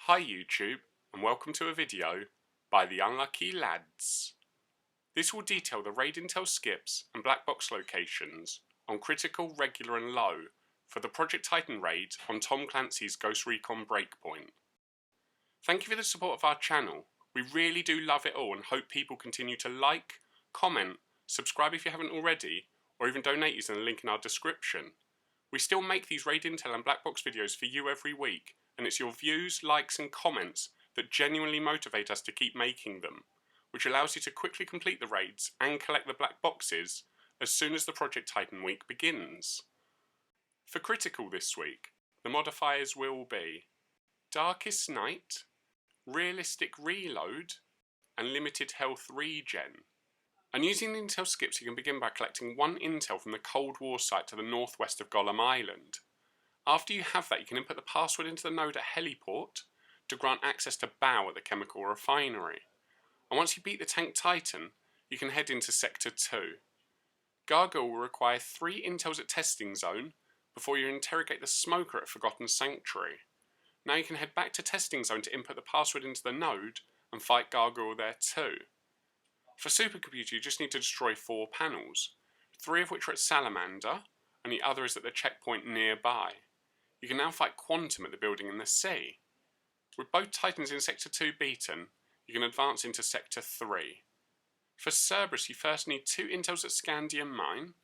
Hi YouTube, and welcome to a video by the Unlucky Lads. This will detail the raid intel skips and black box locations on critical, regular and low for the Project Titan raid on Tom Clancy's Ghost Recon Breakpoint. Thank you for the support of our channel. We really do love it all and hope people continue to like, comment, subscribe if you haven't already, or even donate using the link in our description. We still make these raid intel and black box videos for you every week, and it's your views, likes and comments that genuinely motivate us to keep making them, which allows you to quickly complete the raids and collect the black boxes as soon as the Project Titan week begins. For Critical this week, the modifiers will be Darkest Night, Realistic Reload and Limited Health Regen. And using the intel skips, you can begin by collecting one intel from the Cold War site to the northwest of Golem Island. After you have that, you can input the password into the node at Heliport to grant access to Baal at the chemical refinery. And once you beat the tank Titan, you can head into Sector 2. Gargoyle will require 3 intels at Testing Zone before you interrogate the smoker at Forgotten Sanctuary. Now you can head back to Testing Zone to input the password into the node and fight Gargoyle there too. For Supercomputer, you just need to destroy 4 panels, 3 of which are at Salamander and the other is at the checkpoint nearby. You can now fight Quantum at the building in the sea. With both Titans in Sector 2 beaten, you can advance into Sector 3. For Cerberus, you first need 2 intels at Scandium Mine,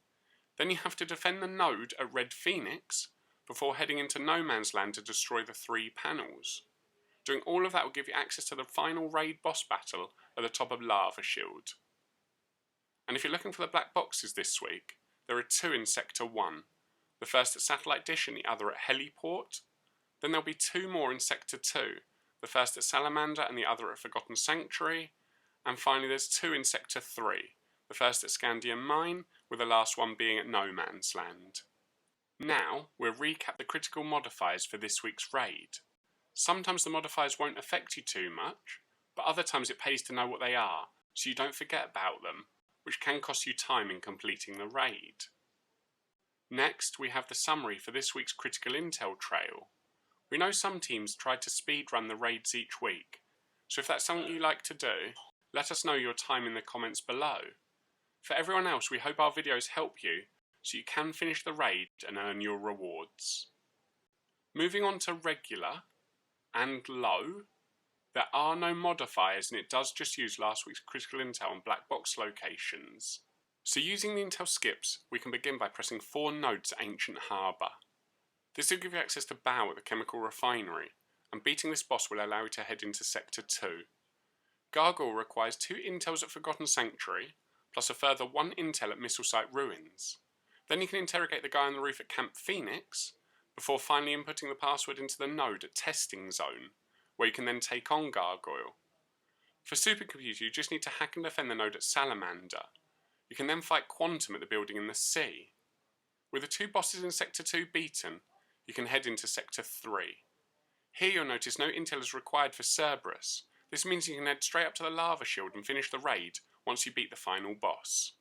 then you have to defend the node at Red Phoenix before heading into No Man's Land to destroy the 3 panels. Doing all of that will give you access to the final raid boss battle at the top of Lava Shield. And if you're looking for the black boxes this week, there are 2 in Sector 1. The first at Satellite Dish and the other at Heliport. Then there'll be 2 more in Sector 2, the first at Salamander and the other at Forgotten Sanctuary. And finally there's 2 in Sector 3, the first at Scandium Mine, with the last one being at No Man's Land. Now, we'll recap the critical modifiers for this week's raid. Sometimes the modifiers won't affect you too much, but other times it pays to know what they are, so you don't forget about them, which can cost you time in completing the raid. Next, we have the summary for this week's critical intel trail. We know some teams try to speedrun the raids each week, so if that's something you like to do, let us know your time in the comments below. For everyone else, we hope our videos help you, so you can finish the raid and earn your rewards. Moving on to regular and low, there are no modifiers and it does just use last week's critical intel and black box locations. So using the intel skips, we can begin by pressing 4 nodes at Ancient Harbour. This will give you access to Baal at the chemical refinery, and beating this boss will allow you to head into Sector 2. Gargoyle requires 2 intels at Forgotten Sanctuary, plus a further 1 intel at Missile Site Ruins. Then you can interrogate the guy on the roof at Camp Phoenix, before finally inputting the password into the node at Testing Zone, where you can then take on Gargoyle. For Supercomputer, you just need to hack and defend the node at Salamander. You can then fight Quantum at the building in the sea. With the 2 bosses in Sector 2 beaten, you can head into Sector 3. Here you'll notice no intel is required for Cerberus. This means you can head straight up to the Lava Shield and finish the raid once you beat the final boss.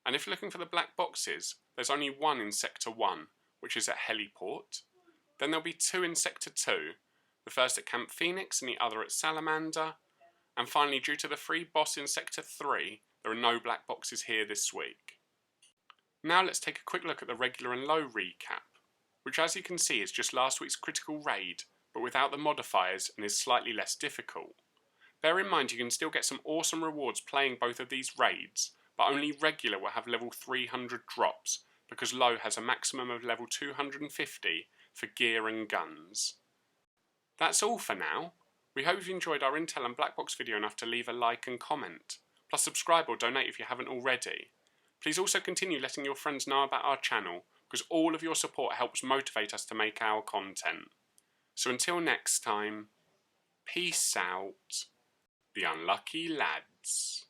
And if you're looking for the black boxes, there's only 1 in Sector 1, which is at Heliport. Then there'll be 2 in Sector 2, the first at Camp Phoenix and the other at Salamander. And finally, due to the free boss in Sector 3, there are no black boxes here this week. Now let's take a quick look at the regular and low recap, which as you can see is just last week's critical raid, but without the modifiers and is slightly less difficult. Bear in mind you can still get some awesome rewards playing both of these raids, but only regular will have level 300 drops, because low has a maximum of level 250 for gear and guns. That's all for now. We hope you've enjoyed our intel and black box video enough to leave a like and comment. Plus subscribe or donate if you haven't already. Please also continue letting your friends know about our channel, because all of your support helps motivate us to make our content. So until next time, peace out, the Unlucky Lads.